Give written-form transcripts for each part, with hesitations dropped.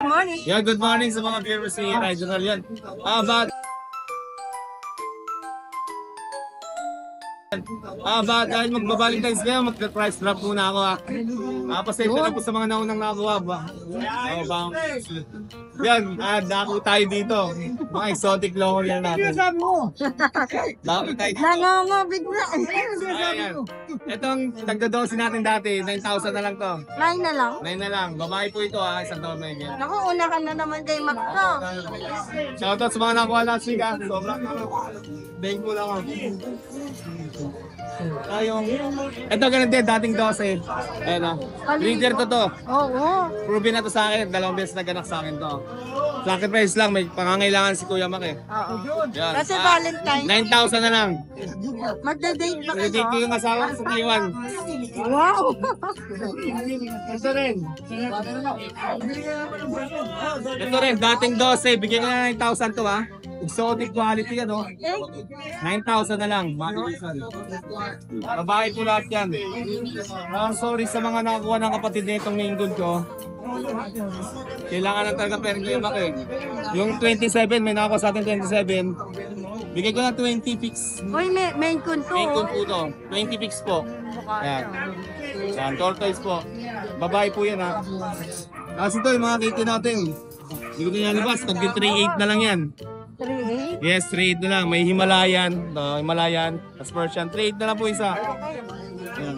morning. Yeah, good morning sa mga viewers ni Regional yan. Dahil magbabalintines kayo, mag-price drop muna ako pasensya na po sa mga naunang nakuha ba? Yan, dako tayo dito. Mga exotic local yan natin. Dako tayo dito. Nangangabig na. Ayan. Itong tagda-12 natin dati, 9,000 na lang to. 9 na lang. 9 na lang. Babae po ito isang taon na yan. Naku, una ka na naman kay Makto. Shoutout sa mga nakuha last week Sobrang bang ko lang ako. Ito ganun din, dating 12. Ayan breeder to. Oo. Proven na to sa akin, 2 beses naganak sa akin to. Sacrifice lang, may pangangailangan si Kuya Mak Oo. Yan. Kasi Valentine. 9,000 na lang. Magda-date ba Dito kayo? yung asawa ko sa Taiwan. Wow. Ito rin. Ito rin, dating 12. Bigyan ko na 9,000 to Exotic quality yan 9,000 na lang. Babae po lahat yan. Sorry sa mga nakakuha ng kapatid nitong main good ko. Kailangan na talaga pera ko yung Mak Yung 27, may nakakuha sa atin 27. Bigay ko na 20 fix. Uy, main kun to. Main good po to. 20 fix po. Ayan. Yan, tortoise po. Babae po yan Kasi ito yung mga kiti natin. Hindi ko nilabas. Tag 3.8 na lang yan. 3.8? Yes, 3.8 na lang. May Himalayan. Himalayan. Tapos Persian. 3.8 na lang po isa. Ayan.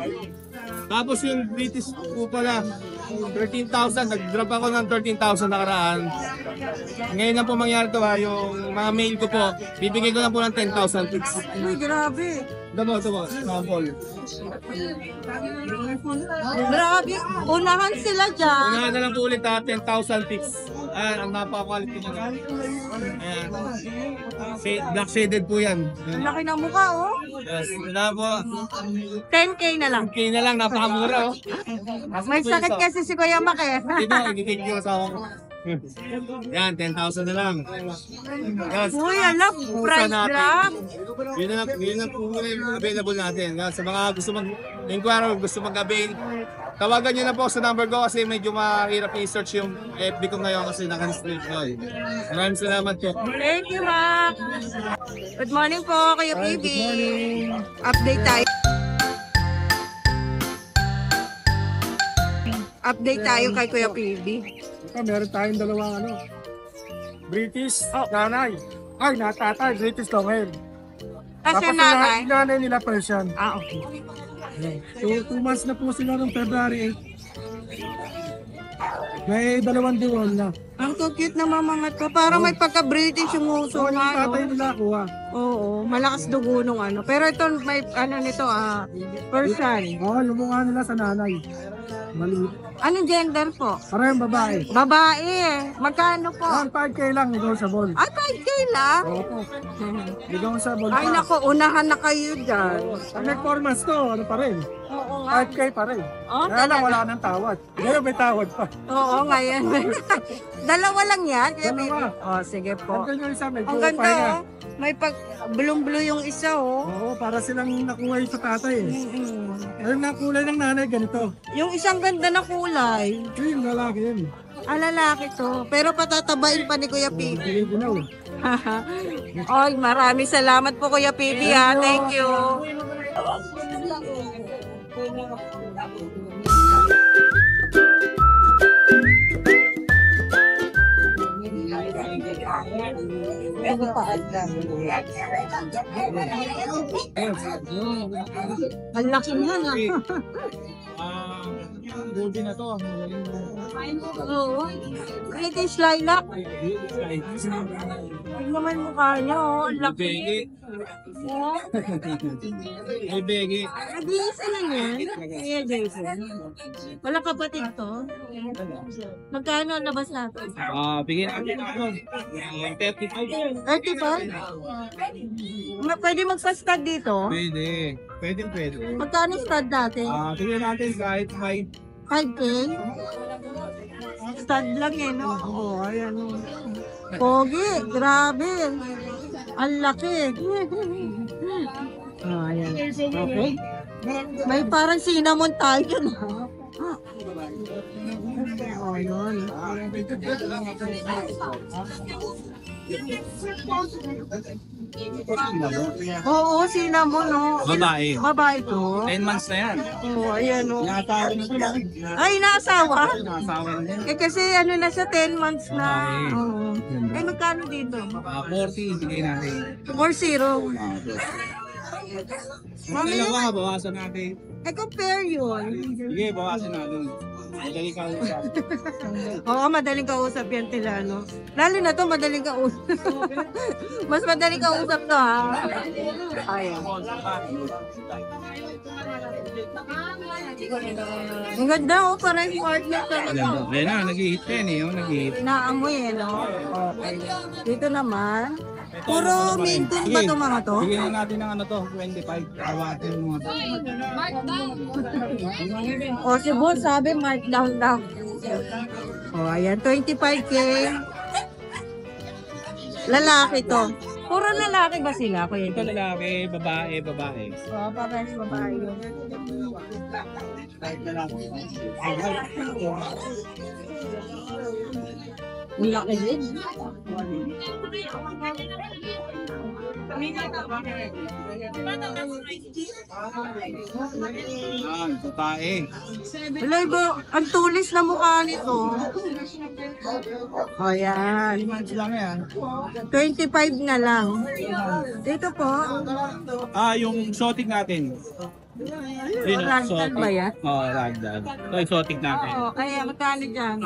Tapos yung British po pala. 13,000. Nag-drop ako ng 13,000 nakaraan. Ngayon na po mangyari to yung mga mail ko po. Bibigay ko na po ng 10,000 fix. Uy, grabe. Ito po. Sample. Grabe. Unahan sila dyan. Unahan na lang po ulit 10,000 fix. Ayan, ang napaka-quality na. Ayan. Black shaded po yan. Ang laki ng mukha, oh. Yes, na po. 10K na lang. Okay na lang, napakamura May sakit kasi si Kuya Mak Dito, i-take yung asawa ko. Yan, 10,000 na lang. Yes. Uy, alam, price drop. Yun na po muna yung available natin. Yan, sa mga gusto mag-inquire, gusto mag-avail, tawagan nyo na po sa number ko kasi medyo mahirap i-search yung FB ko ngayon kasi naka-street ko. Maraming salamat po. Thank you, Mak. Good morning po, Kuya PB. Good morning. Update tayo. Update tayo kay Kuya PB. Meron tayong dalawang British nanay. Ay, natatay, British long hair. Kasi Tapos nanay. yung nanay nila Persian. Okay. So, 2 months na po sila noong February 8. May 2 diwan na. Ang cute naman mga to. Parang may pagka-British yung uso So, yung nga, tatay no? nila kuha. Oo, malakas dugo nung Pero ito, may nito, Persian. Yung mukha nila sa nanay. Maliit. Anong gender po? Parang babae. Babae. Magkano po? 5K lang, negotiable. Ay, 5K lang? Opo. Negotiable Ay, pa. nako, unahan na kayo dyan. Pag nag-4 to, pa rin. Oo nga. 5K pa rin. Oh, Kaya lang talaga? wala nang tawad. Ngayon may tawad pa. Oo, ngayon. Dalawa lang yan? Kuya Dalawa. Bibi? Oh, sige po. Hanggang yung isa, medyo Ang ganda, pahinga. oh. May pag blue yung isa, oh. Oo, para silang nakuha yung sa tatay. Mm-mm. Ayun na kulay ng nanay, ganito. Yung isang ganda na kulay, Yung lalaki yun. lalaki to. Pero patatabain pa ni Kuya Pibi. Hindi ginaw. Ay, maraming salamat po Kuya Pibi, ha. Thank you. Ang laki niyan, Goldie na to. Oo. British lilac. Ay naman mukha niya, oh. Ang laki. Begi. Oh. Hey, Begi. Nag-iisa lang yan. Kaya Jason. Wala kapatid to. Magkano ang labas natin? Bigyan natin ako. 35. 35? Pwede magpa-stud dito? Pwede. Pwede. Magkano stud natin? Tingnan natin kahit may 5K? Stud lang no? Oo, ayan. Pogi, grabe. Ang laki. Ayan. Okay. May parang cinnamon tayo, no? Oh, yun. Oo, cinnamon, no? Babae. Babae to. 10 months na yan. Oo, ayan, no? Nakasawa na siya. Ay, naasawa? Nakasawa na yan. Eh, kasi ano na siya, 10 months na. Babae. Oo. Eh, magkano dito? 40, bigay natin. 4-0. Mamaya ka, bawasan natin. Eh, compare yun. Sige, bawasan natin. Madali ka usap. Oo, madaling kausap yan tila, no? Lalo na to, madaling kausap. Mas madaling kausap to, ha? Ayan. Ang ganda, oh, parang partner talaga. Ayan na, nag-i-hit yan eh. Nag-i-hit. Naamoy, eh, no? Okay. Dito naman, puro main cook ba to mga to? Bigyan na natin ng ano to, 25. Tawatin mo mga to. O, si boss sabi, markdown daw. O, ayan, 25K. Lalaki to. Puro lalaki ba sila, kuya? Ito lalaki, babae, babae. O, parang babae yun. Ang laki din. Yan, babae. Wala ba, ang tulis na mukha nito. O, yan. Lang yan. 25 na lang. Dito po, Yung exotic natin. Yun, ragdoll ba yan? Oo, ragdoll. Ito exotic natin. Oo, kaya magkano dyan?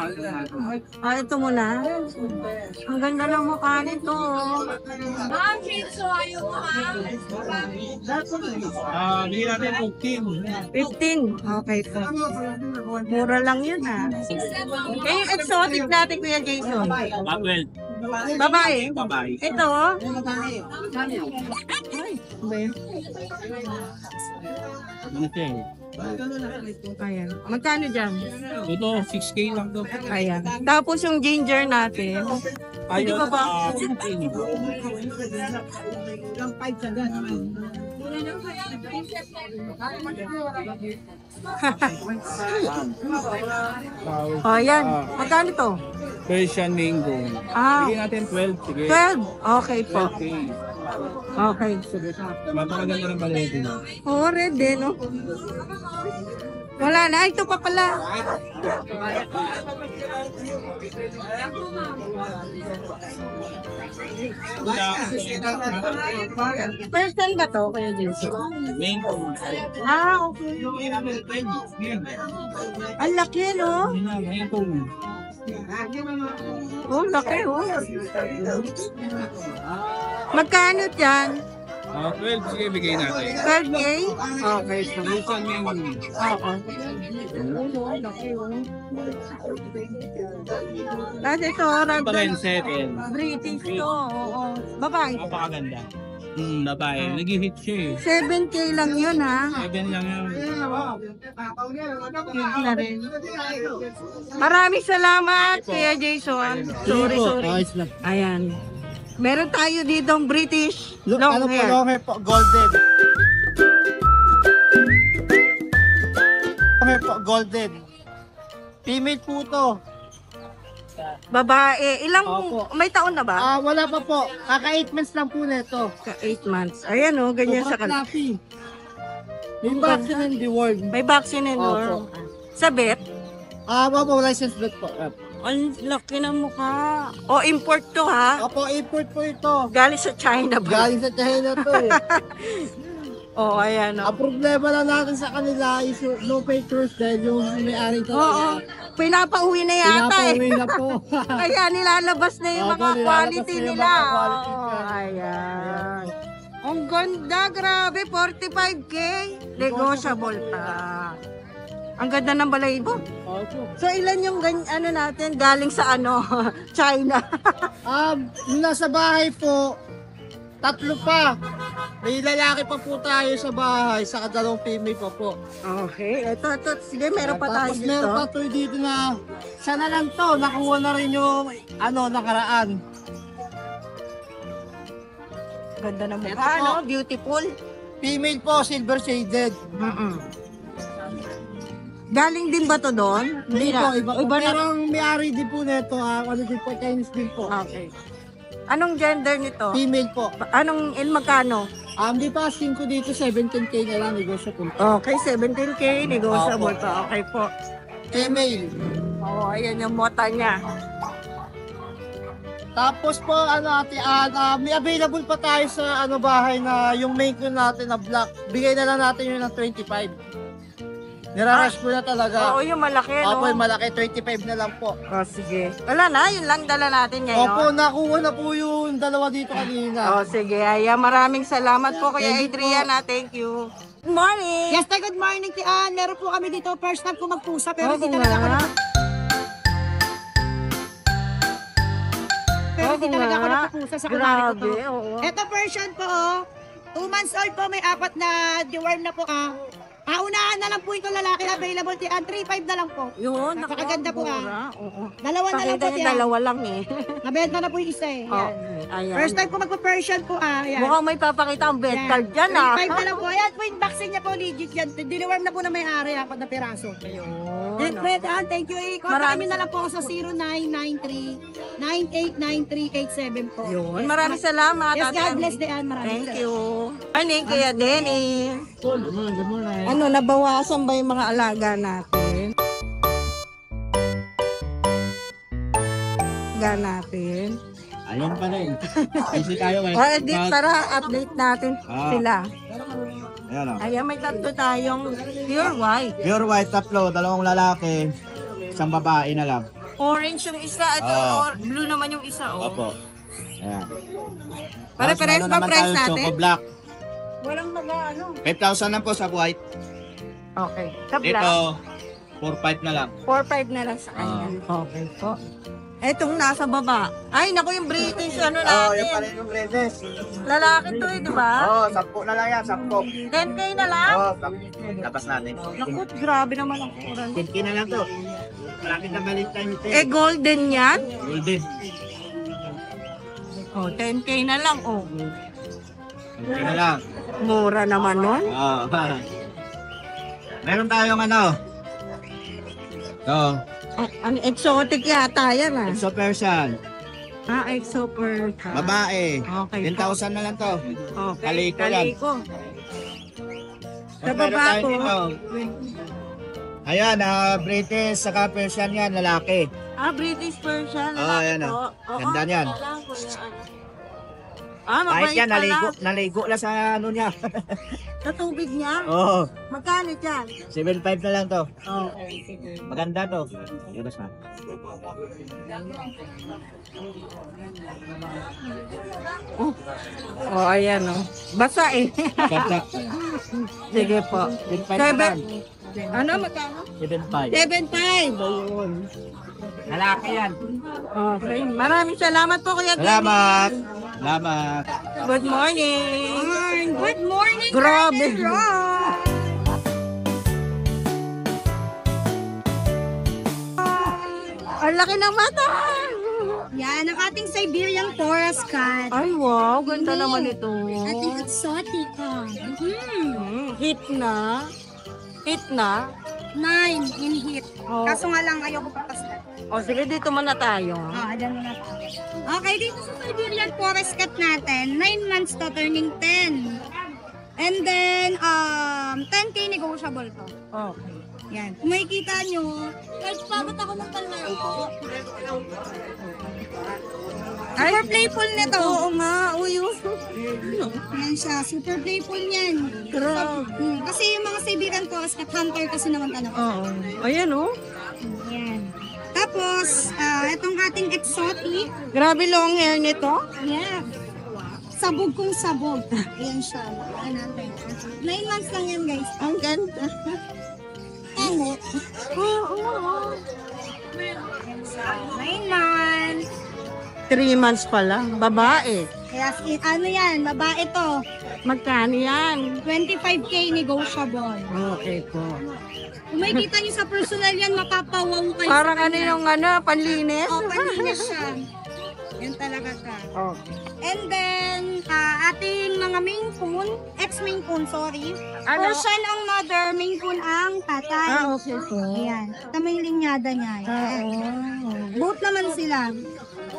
Ito muna. Ang ganda ng mukha nito. Bigyan natin 15. 15. Okay po. Mura lang yun ha. Eh, yung exotic natin, Kuya Jason. Well, Babae. babae. Ito. Ay, Ano siya eh? ayan. Magkano dyan? Ito, 6K lang to. Ayan. Tapos yung ginger natin. Pwede ba ba? O, ayan. Magkano to? Persian mango. Ah, Bigyan natin 12. Sige. 12. Okay po. Okay. Okay. Sige. Mapakaganda ng balete. Oo, red eh, no? Wala na. Ito pa pala. Person ba to, Kuya Jason? Mango. Ah, okay. Ang laki, no? Mango. Oh, laki, oh. Magkano dyan? 12. Sige, bigay natin. 12K? Okay, so. Persian mango. Oo. Laki, oh. Tapos ito, Pa rin, ragdoll. settle. British to, oo. Babae. Napakaganda. Babae. Nag-hit siya eh. 7K lang yun, ha? 7 lang yan. Yun na rin. Maraming salamat, Kuya Jason. Sorry. Ayan. Meron tayo ditong British long hair. po, golden. Golden. Female po to. Babae. Ilang, Opo. may taon na ba? Wala pa po. Kaka 8 months lang po nito. 8 months. Ayan, oh, ganyan sa kanila. fluffy. May vaccine and reward. May vaccine and all. Sa vet? Opo, license plate po. Ang laki ng mukha. O, import to, ha? Opo, import po ito. Galing sa China ba? Galing sa China to eh. Oo, ayan, oh. Ang problema lang natin sa kanila is yung no papers dahil yung may-ari to. Oo. Pinapauwi na yata eh. Pinapauwi na po. Kaya nilalabas na yung Opo, mga nilalabas quality na yung nila. mga quality Oo, niya. ayan. Ang ganda, grabe. 45K. Negotiable pa. Ang ganda ng balayibo. Opo. So, ilan yung ano natin galing sa ano, China? Yung nasa bahay po, 3 pa. May lalaki pa po tayo sa bahay, saka 2 female pa po. Okay. Ito. Sige, meron pa tayo Tapos dito. meron pa to dito na, sana lang to, nakuha na rin yung, nakaraan. Ganda ng Ito mukha, po. no? Beautiful. Female po, silver shaded. Galing din ba to doon? Hindi po, iba po. Iba na. Pero ang may-ari din po nito, ano din po, Chinese din po. Okay. Anong gender nito? Female po. Anong magkano? Di pa, asking ko dito, 17K na lang, negotiable. Okay, 17K, negotiable pa. Okay po. Female. Oo, ayan yung mota niya. Tapos po, ate, may available pa tayo sa bahay na yung main ko natin na black. Bigay na lang natin yun ng 25. Nirarush ko na talaga. Oo, yung malaki, no? Opo, yung malaki, 25 na lang po. Oh, sige. Wala na, yun lang dala natin ngayon. Opo, nakuha na po yung dalawa dito kanina. Oh, sige. Ayan, maraming salamat po Kuya Adrian. Thank you. Good morning. Yes, tay, good morning, Tian. Meron po kami dito. First time ko magpusa, pero hindi Oo talaga ako nga. hindi talaga ako nagpupusa sa kunwari ko to. Grabe, oo. Ito version po, 2 months old po, may 4 na deworm na po. Unahan na lang po ito lalaki available, Tian. 3.5 na lang po. Yun, Napakaganda po, mura. Oo. Dalawa na lang Pakita po, niyo, Tian. dalawa lang eh. Nabenta na po yung isa eh. Oh, Yan. ayan. First time ko magpa-version po, yan. Mukhang may papakita ang bed Yan. card dyan, 3.5 na lang po. Ayan po yung vaccine niya po, legit yan. Deliworm na po na may-ari, 4 na piraso. Ayun. Thank you. Kontakin na lang po ako sa 0993-989387 po. Yun. Maraming salamat. Yes, Ate God Ann. bless Diane. Maraming Thank you. Morning, Kuya Denny. Ano, nabawasan ba yung mga alaga natin? Natin. Ayun pa rin. Busy tayo eh. Tara, update natin sila. Ayan o. Ayan, may tatlo tayong pure white. Pure white, tatlo, 2 lalaki, 1 babae na lang. Orange yung isa, ito blue naman yung isa. Oh. Opo. Ayan. Pare-pares ba price natin? Choco black. Walang ano. 5,000 lang po sa white. Okay. Sa Dito, black, 4,500 na lang. 4-5 na lang sa kanya. Okay po. Etong nasa baba. Ay, naku yung British ano natin. yung parin yung Bredes. Lalaki to eh, di ba? 10 na lang yan, 10. 10K na lang? Tapos natin. Naku, grabe naman ang kuran. 10K na lang to. Malapit na Valentine ito. Eh, golden yan? Golden. Oh, 10K na lang. Oh, 10K na lang. mura naman nun. Meron tayong ano. Ano, exotic yata yan ah. Exo Persian. Exo per car. Babae. Okay. 10,000 na lang to. Okay. Kaliko yan. Kaliko. Sa Meron baba tayo ko. dito. Ayan, British saka Persian yan, lalaki. British Persian. Ayan lalaki ah. po. Oo, Ganda niyan. wala ko yan. Kahit Mabait yan, pala. naligo lang sa ano niya. Sa tubig niya? Oo. Magkano dyan? 7,500 na lang to. Okay, sige. Maganda to. Iras na. Oh, ayan oh. Basa eh. Ganda. Sige po. 7,500 na lang. Ano, magkano? 7,500. 7.5. Ayun. Lalaki yan. Okay. Maraming salamat po, Kuya Denny. Salamat. Salamat. Good morning. Good morning, Grabe. Ang laki ng mata. Yan, ang ating Siberian Forest Cat. Ay, wow. Ganda naman ito. Ating exotic. Hit na. Hit na. 9 in heat. Oh. Kaso nga lang, ayoko papasok. O, sige, dito muna tayo. Adan mo na tayo. Okay, dito sa Siberian Forest Cat natin, 9 months to turning 10. And then, 10K negotiable to. Okay. Yan. Kung makikita nyo, kahit pabot ako ng talento. Super playful nito. Oo nga. Uy, Yan siya, super playful niyan. grabe. Kasi yung mga Siberian Forest Cat hunter kasi naman talaga. Oo. Ayan, oh. Yan. Tapos, itong ating exotic. Grabe long hair nito. Yeah. Sabog kong sabog. Ayan siya. Ayan natin. 9 months lang yan, guys. Ang ganda. Tango. Oo. 9 months. 3 months pa lang. Babae. Kaya, ano yan, babae to. Magkano yan? 25K negotiable. Okay po. Kung makikita nyo sa personal yan, mapapawaw kayo. Parang ano yung panlinis? O, paninis siya. Yan talaga ka. Okay. And then, ating mga Maine Coon, ex-Maine Coon, sorry. Ano? Persian ang mother, Maine Coon ang tatay. Okay po. Ayan. Ito may linyada niya. Both naman sila.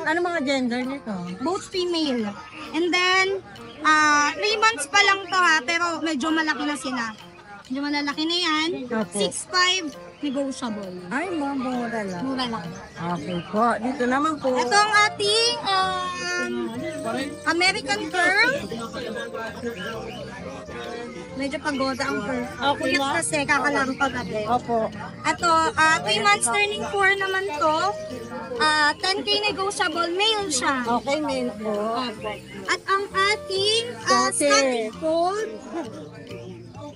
Ano mga gender nito? Both female. And then, 3 months pa lang to ha, pero medyo malaki na sila. Medyo malalaki na yan. Opo. 6'5", negotiable. Ay, mura lang. Mura lang. Okay po. Dito naman po. Ito ang ating American Girl. Medyo pagoda ang girl. Okay Kulit na? kasi kakalaro pa gabi. Opo. Ito, 3 months turning 4 naman to. 10K negotiable, male siya. Okay, mail po. At ang ating Scottish. Scottish Fold.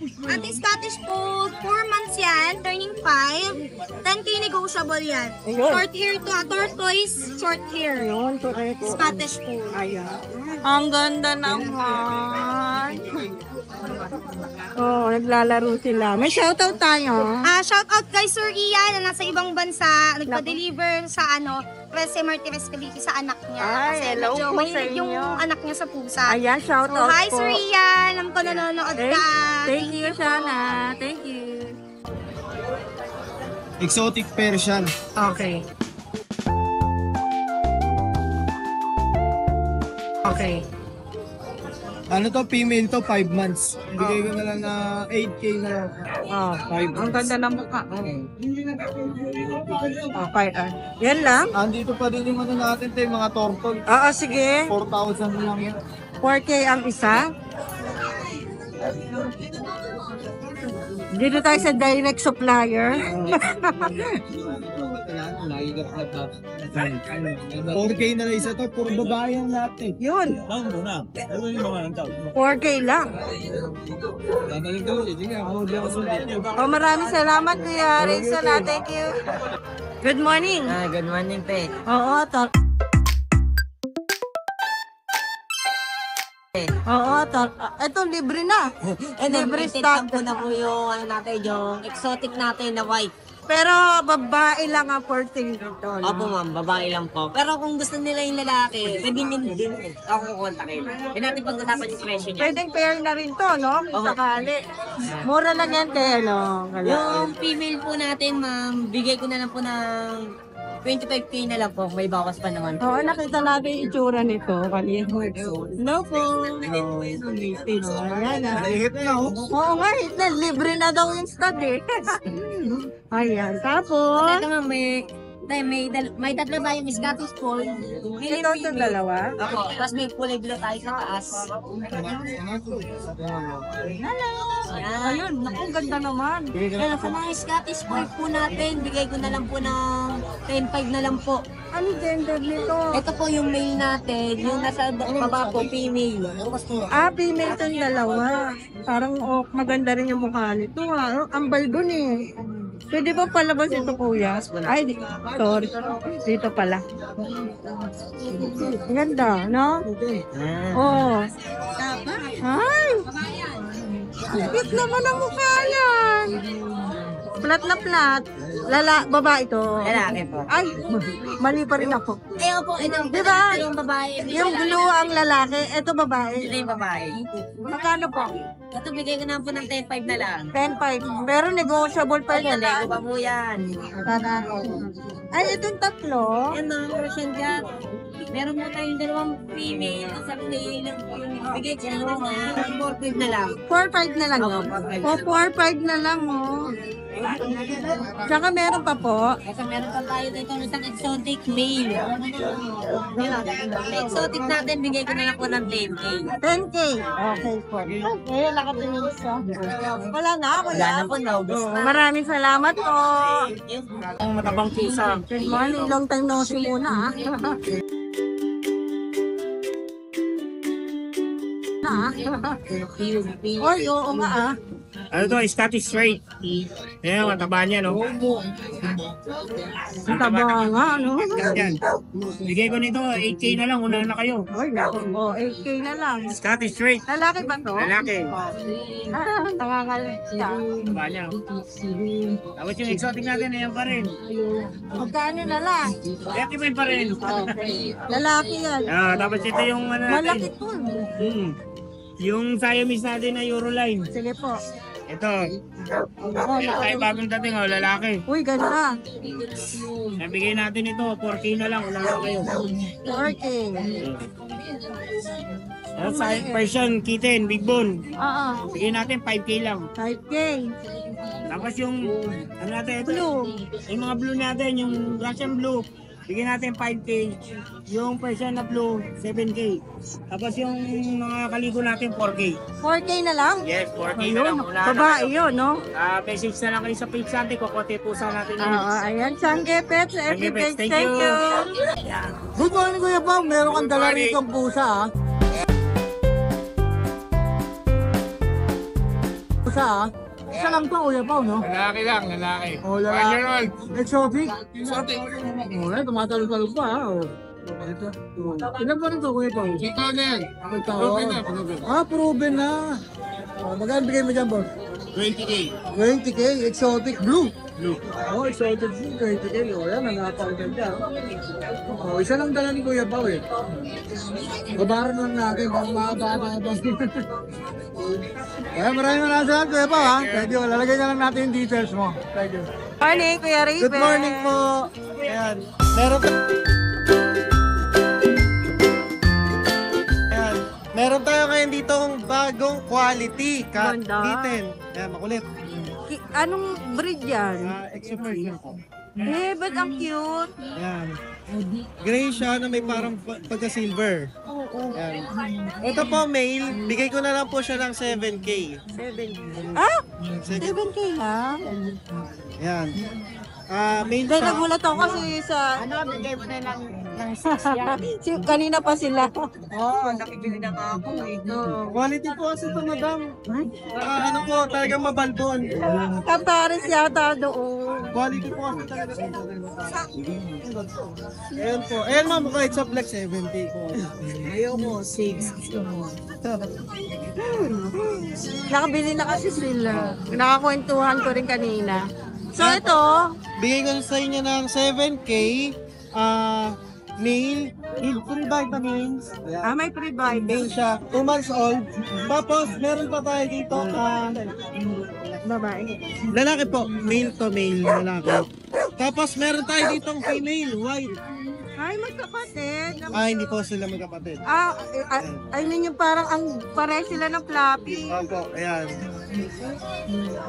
Ating Scottish Fold, 4 months yan, turning 5. 10K negotiable yan. Ayun. Short hair to, tortoise, short hair. Yun, correct. Scottish Fold. Ayan. Ang ganda naman. Oh, naglalaro sila. May shoutout tayo. Shout out kay Sir Ian na nasa ibang bansa, nagpa-deliver sa Trece Martires Cavite sa anak niya. Ay, Kasi hello medyo po sa mahilig yung inyo. anak niya sa pusa. Ayan, So, shoutout hi po. Sir Ian, alam ko nanonood ka. Thank you, Shana. Thank you. Exotic Persian. Okay. Okay. Ano to, female to, 5 months. Bigay ko na lang na 8K na lang. Oh, ang ganda ng mukha. Okay, yan lang. Andito pa din yung ano natin, yung mga turtle. Oo, sige. 4,000 na lang yan. 4K ang isa. Dito tayo sa direct supplier. 4K na lang isa to, puro babae ang lahat eh. Yun. 4K lang. Oh, maraming salamat, Kuya Rizal. Thank you. Good morning. Good morning, Pe. Oo, ito libre na. Libre stock. po na po yung, ano natin, yung exotic natin na white. Pero babae lang ang 14 dito. Opo, ma'am, babae lang po. Pero kung gusto nila yung lalaki, pwede din ako kukontakin. Hindi natin pag-usapan yung presyo niya. Pwedeng pair na rin to, no? Kung Oo. sakali. Mura lang yan kaya, no? Yung female po natin, ma'am, bigay ko na lang po ng 25K na lang po. May bawas pa naman. Oo, nakita natin yung itsura nito. Kanina. No po. Ayan na. Hit na oh. Oo nga, hit na. Libre na daw yung stud eh. Ayan. Tapos, Ito, ma'am, may tatlo tayong Scottish Fold. ito sa dalawa. Opo, tapos may kulay blue tayo sa taas. Ayun, naku, ganda naman. Pero sa mga Scottish Fold po natin, bigay ko na lang po ng 10.5 na lang po. Ano gender nito? Ito po yung male natin, yung nasa baba po, female. Female tong dalawa. Parang maganda rin yung mukha nito. Ang balgon eh. Pwede ba palabas ito, kuya? Ay, sorry. Dito pala. Ganda, no? Oh. Ay! Cute naman ang mukha yan. Plat na plat. Babae ito. Lalaki po. Ay, mali pa rin ako. Ayun po, ito Diba? yung babae. Yung blue ang lalaki, ito babae. Ito yung babae. Magkano po? Ito bigay ko na po ng 10.5 na lang. 10.5. Pero negotiable pa Ayun, yan. lego pa po yan. Ay, itong tatlo. Yan ang Russian cat. Meron mo tayong dalawang female. Sa male lang po yung bigay ko na lang ng 4.5 na lang. 4.5 na lang. Oo, 4.5. 4.5 na lang, oh. Tsaka meron pa po. Ito meron pa tayo dito ng isang exotic male. Yung exotic natin, bigay ko na lang po ng 10K. 10K. Okay po. Okay, lakat din yung isa. Wala na ako Wala na po, naubos na. Maraming salamat po. Ang matabang pusa. Good morning. Long time no see muna, ah. Oy, oo nga, ah. Ano to? Scottish Straight. Ayan, mataba niya, no? Ang taba nga, no? Yan. Bigay ko nito, 8K na lang, una na kayo. Ay, oh, 8K na lang. Scottish Straight. Lalaki ba to? Lalaki. Nangangalit siya. Taba niya. Tapos yung exotic natin, ayan pa rin. Magkano na lang? Ayan pa rin. Lalaki yan. Tapos ito yung ano natin. Malaki to. Yung Siamese natin na Euroline. Sige po. Ito. Ito tayo bagong dating, lalaki. Uy, ganda. Nabigay natin ito, 4K na lang, wala na kayo. 4K. Ano sa Persian kitten, big bone. Oo. Bigay natin 5K lang. 5K. Tapos yung, ano natin, ito, Blue. yung mga blue natin, yung Russian blue, bigyan natin 5K. Yung Persian na blue, 7K. Tapos yung mga kaligo natin, 4K. 4K na lang? Yes, 4K na Ayun, lang. Wala na babae kayo. yun, no? Message na lang kayo sa page natin, kukote po sa natin. Oo, ayan. Sangge Pets, Sangge Pets, everything. thank Thank you. you. Good morning, Kuya Pao. Meron kang dala morning. rito ang pusa, ha? Pusa, ha? Isa lang to, Kuya Pao, no? Lalaki lang, lalaki. Oh, lalaki. 1 year old. Exotic? Exotic. Oh, yan, tumatalong-talong pa, ha? Oh. Ito. Ilan pa rin to, Kuya Pao? Ito na yan. Ito. Proven na, proven. Ah, proven na. Oh, magkano bigay mo dyan, boss? 20K. 20K, exotic blue. Blue. Oh, exotic blue, 20K. Oh, yan, nangapaw-ganda. Oh, isa lang dala ni Kuya Pao, eh. Babaran lang natin, bang mahaba-haba. Kaya maraming salamat, Kuya Pao, ha? Thank you. Lalagay na lang natin yung details mo. Thank you. Morning, Kuya Raven. Good morning po. Ayan. Meron tayo ngayon ditong bagong quality cat Ganda. kitten. Ayan, makulit. Anong breed yan? Exo-Persian po. Eh, ba't ang cute? Ayan. Gray siya na may parang pagka-silver. Ayan. Ito po, male. Bigay ko na lang po siya ng 7K. 7K. Ah? 7K lang? Ayan. Male Dahil siya. nagulat ako kasi sa... Ano, bigay mo na lang ng 6 kanina pa sila. Oo, nakibili na nga ako eh. Quality po kasi ito, madam. Ano po, talagang mabalbon. Kapares yata doon. Quality po kasi talaga. Ayan po. Ayan ma'am, kahit sa Flex 70 po. Ayaw mo, 6. Gusto mo. Nakabili na kasi sila. Nakakwentuhan ko rin kanina. So ito, Bigay ko sa inyo ng 7K. Male. Free vitamins. may pre-buy. Male siya. 2 months old. Tapos, meron pa tayo dito. Babae. Lalaki po. Male to male. Lalaki. Tapos, meron tayo ditong female. White. Ay, magkapatid. Hindi po sila magkapatid. I mean yung parang ang pare sila ng floppy. Opo, ayan.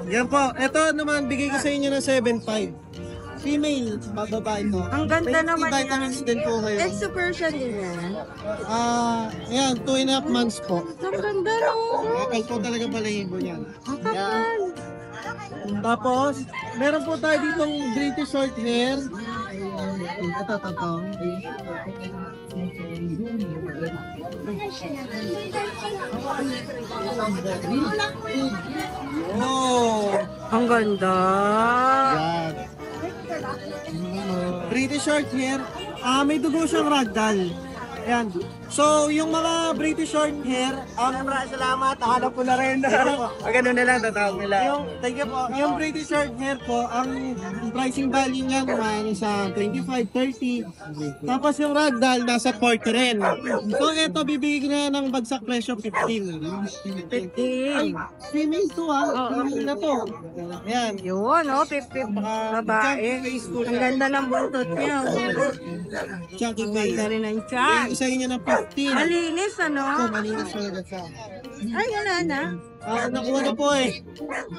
Yan po. Ito naman, bigay ko sa inyo ng 7.5. Female, babae to. Ang ganda May naman vitamins din po kayo. Exo-Persian din yan. Ayan, 2.5 months po. Ang ganda no. Kapal po talaga balahibo niyan. Ang kapal. Tapos, meron po tayo ditong British short hair. Ito. Oh! Ang ganda. Yan. British short hair. May dugo siyang ragdoll. Ayan. So, yung mga British short hair, salamat. Hanap ko na rin. Ganun na lang, tatawag nila. Thank you po. Yung British short hair po, ang pricing value niya naman sa 25, 30. Tapos yung ragdoll, nasa 40 rin. So, ito, bibigay ko na ng bagsak presyo 15. 15. Female to Female na to. Ayan. Yun, 50 babae. Ang ganda ng buntot niya. Chunky Ang face. ganda rin ng chan. Isa niya ng 15. Malinis, ano? Malinis talaga siya. Ay, wala na. Nakuha na po eh.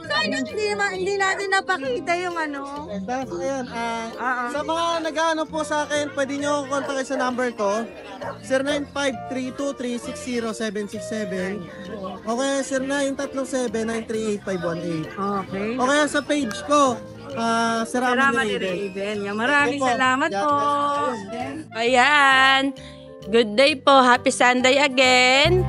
Sayang, hindi natin napakita yung ano. Tapos ayan, sa mga nag-ano po sa akin, pwede nyo kontakin sa number ko. 095323607767 o kaya 0937938518. Okay. O kaya sa page ko, Sir Salamat Raman ni Raven. Raven. Maraming Opo. salamat po. Ayan. Good day po. Happy Sunday again.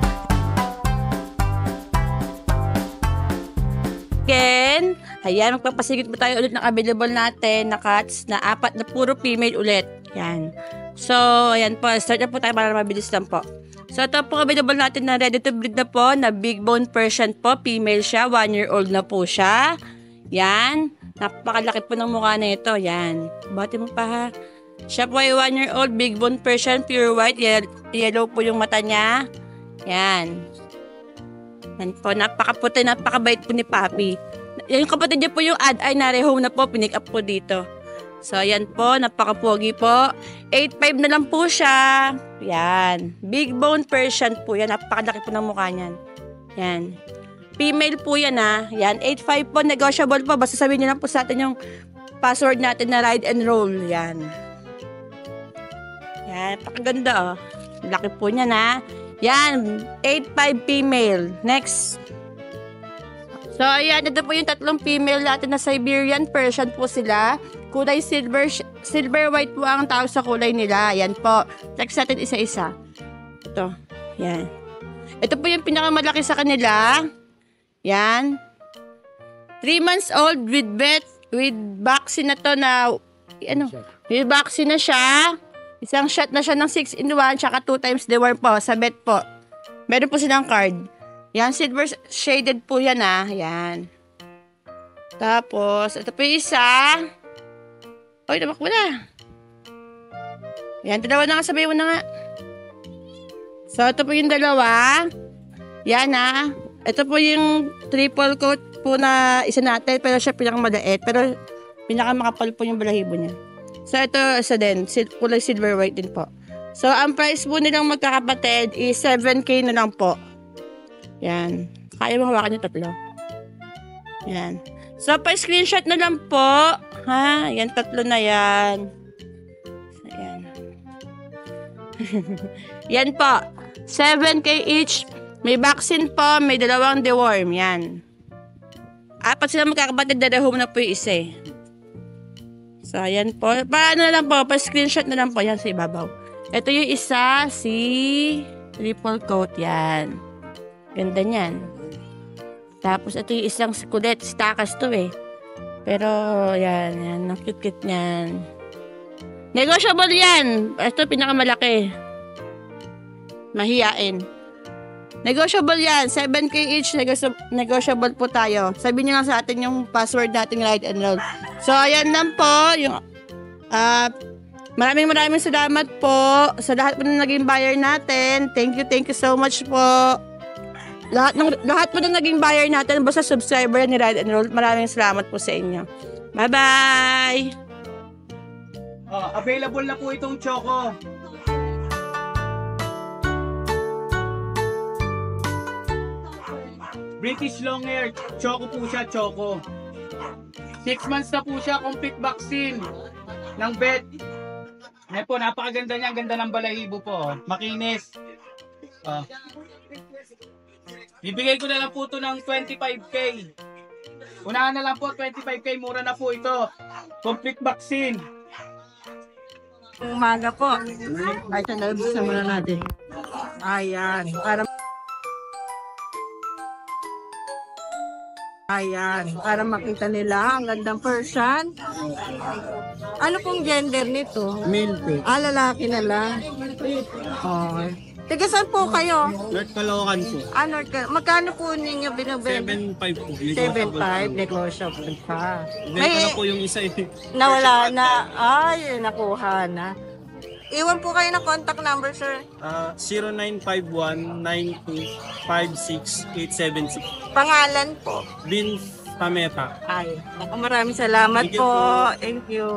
chicken. Ayan, magpapasigit po tayo ulit ng available natin na cats na 4 na puro female ulit. Yan. So, ayan po. Start na po tayo para mabilis lang po. So, ito po available natin na ready to breed na po na big bone Persian po. Female siya. 1 year old na po siya. Yan. Napakalaki po ng mukha na ito. Yan. Bati mo pa ha. Siya po ay 1 year old big bone Persian pure white. Yellow po yung mata niya. Yan. Yan po, napakaputi, napakabait po ni Papi. Yung kapatid niya po yung ad-eye na rehome na po, pinick up po dito. So, yan po, napakapogi po. 8'5 na lang po siya. Yan. Big bone Persian po yan. Napakalaki po ng mukha niyan. Yan. Female po yan ha. Yan, 8'5 po, negotiable po. Basta sabihin niyo lang po sa atin yung password natin na ride and roll. Yan. Yan, napakaganda oh. Laki po niyan ha. Yan, 8'5 female. Next. So, ayan, ito po yung 3 female natin na Siberian Persian po sila. Kulay silver white po ang tawag sa kulay nila. Ayan po. Text natin isa-isa. Ito. Yan. Ito po yung pinakamalaki sa kanila. Yan. 3 months old with vaccine na to na, with vaccine na siya. Isang shot na siya ng 6-in-1 tsaka 2 times the worm po sa vet po. Meron po silang card. Yan, silver shaded po yan ah. Yan. Tapos, ito po yung isa. Oy, namak mo na. Yan, dalawa na nga. Sabay mo na nga. So, ito po yung dalawa. Yan ah. Ito po yung triple coat po na isa natin. Pero siya pinakamaliit. Pero pinakamakapal po yung balahibo niya. So, ito isa din. Kulay silver white din po. So, ang price po nilang magkakapatid is 7K na lang po. Yan. Kaya mo hawakan yung 3. Yan. So, pa-screenshot na lang po. Ha? Yan, 3 na yan. So, yan. Yan po. 7K each. May vaccine po. May 2 deworm. Yan. 4 sila magkakapatid. Home na po yung isa eh. So, ayan po. Paano na lang po? Pa-screenshot na lang po. Yan sa ibabaw. Ito yung isa, si triple coat. Yan. Ganda niyan. Tapos, ito yung isang kulit. Stakas to eh. Pero, yan. Yan. Ang cute-cute niyan. Negotiable yan. Ito, pinakamalaki. Mahiyain. Negotiable yan. 7K each. Negotiable po tayo. Sabihin nyo lang sa atin yung password natin, ride and roll. So, ayan lang po. Yung, maraming salamat po sa lahat po na naging buyer natin. Thank you so much po. Lahat po na naging buyer natin, basta subscriber ni Ride and Roll. Maraming salamat po sa inyo. Bye-bye! Available na po itong Choco. British long hair, Choco po siya, Choco. 6 months na po siya, complete vaccine ng vet. Ngayon po, napakaganda niya, ganda ng balahibo po. Makinis. Bibigay ko na lang po ito ng 25K. Unahan na lang po, 25K, mura na po ito. Complete vaccine. Umaga po. Ay, nalabsan muna natin. Ayan. Para makita nila ang gandang Persian. Ano pong gender nito? Male po. Lalaki na lang. Okay. Tiga saan po kayo? North Caloocan po. North magkano po ninyo binibenta? 7.5 po. 7.5, negotiable pa. Benta na po yung isa eh. Nawala na. Ay, nakuha na. Iwan po kayo ng contact number, sir. 0951-9256-876. Pangalan po. Bin Tameta. Ay, maraming salamat Thank you po. po. Thank you.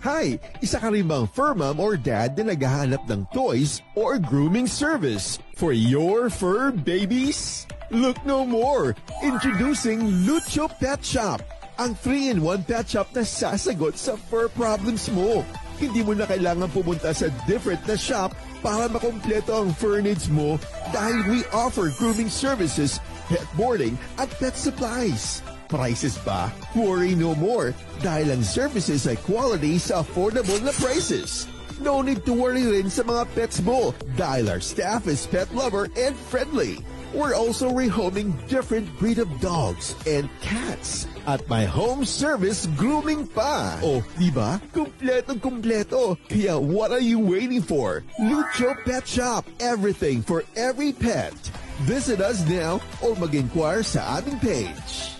Hi! Isa ka rin bang fur mom or dad na naghahanap ng toys or grooming service for your fur babies? Look no more! Introducing Lucho Pet Shop, ang 3-in-1 pet shop na sasagot sa fur problems mo. Hindi mo na kailangan pumunta sa different na shop para makumpleto ang fur needs mo dahil we offer grooming services, pet boarding at pet supplies. Prices ba? Worry no more dahil ang services ay quality sa affordable na prices. No need to worry rin sa mga pets mo dahil our staff is pet lover and friendly. We're also rehoming different breed of dogs and cats at my home service grooming pa. Oh, di ba? Kumpletong-kumpleto. Kaya what are you waiting for? Lucho Pet Shop. Everything for every pet. Visit us now or mag-inquire sa aming page.